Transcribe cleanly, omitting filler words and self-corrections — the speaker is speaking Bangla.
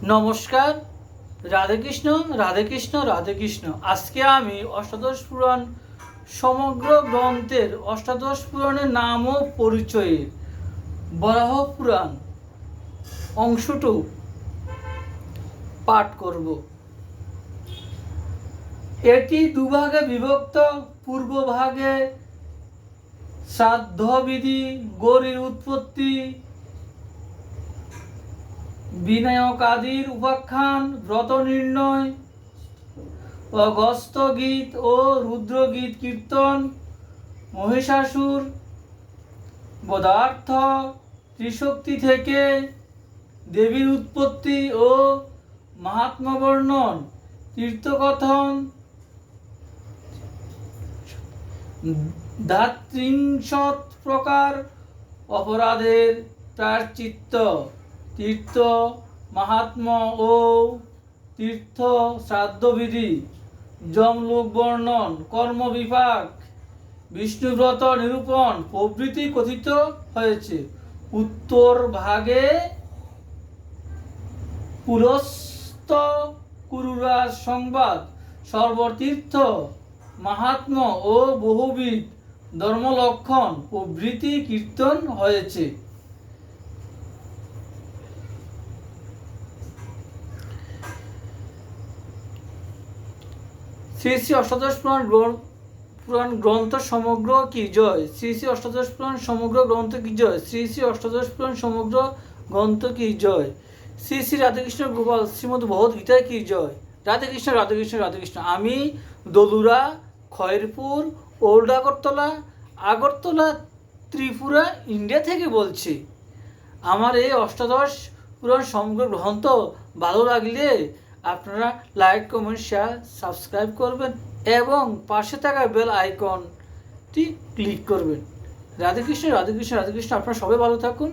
নমস্কার। রাধে কৃষ্ণ, রাধে কৃষ্ণ, রাধে কৃষ্ণ। আজকে আমি অষ্টাদশ পুরাণ সমগ্র গ্রন্থের অষ্টাদশ পুরাণের নাম ও পরিচয়ের বরাহ পুরাণ অংশটু পাঠ করব। এটি দুভাগে বিভক্ত। পূর্বভাগে শ্রাদ্ধবিধি, গৌরীর উৎপত্তি, বিনায়ক আদির উপাখ্যান, ব্রত নির্ণয়, অগস্ত্য গীত ও রুদ্রগীত কীর্তন, মহিষাসুর বধার্থ, ত্রিশক্তি থেকে দেবীর উৎপত্তি ও মাহাত্ম্য বর্ণন, তীর্থকথন, ধাত্রিংশত প্রকার অপরাধের প্রায়শ্চিত্ত, তীর্থ মাহাত্ম্য ও তীর্থ শ্রাদ্ধবিধি, যমলোক বর্ণন, কর্মবিভাগ, বিষ্ণুব্রত নিরূপণ প্রভৃতি কথিত হয়েছে। উত্তর ভাগে পুরস্ত কুরুরাজ সংবাদ, সর্বতীর্থ মাহাত্ম্য ও বহুবিধ ধর্মলক্ষণ প্রভৃতি কীর্তন হয়েছে। শ্রী শ্রী অষ্টাদশ পুরাণ গ্রন্থ সমগ্র কি জয়। শ্রী শ্রী অষ্টাদশ পুরাণ সমগ্র গ্রন্থ কি জয়। শ্রী শ্রী অষ্টাদশ পুরাণ সমগ্র গ্রন্থ কি জয়। শ্রী শ্রী রাধাকৃষ্ণ গোপাল শ্রীমদ ভগবদ গীতায় কি জয়। রাধাকৃষ্ণ, রাধাকৃষ্ণ, রাধাকৃষ্ণ। আমি দলুরা, খয়েরপুর, ওল্ড আগরতলা, ত্রিপুরা, ইন্ডিয়া থেকে বলছি। আমার এই অষ্টাদশ পুরাণ সমগ্র গ্রন্থ ভালো লাগলে আপনারা লাইক, কমেন্ট, শেয়ার, সাবস্ক্রাইব করবেন এবং পাশে থাকা বেল আইকনটি ক্লিক করবেন। রাধে কৃষ্ণ, রাধে কৃষ্ণ, রাধে কৃষ্ণ। আপনারা সবাই ভালো থাকুন।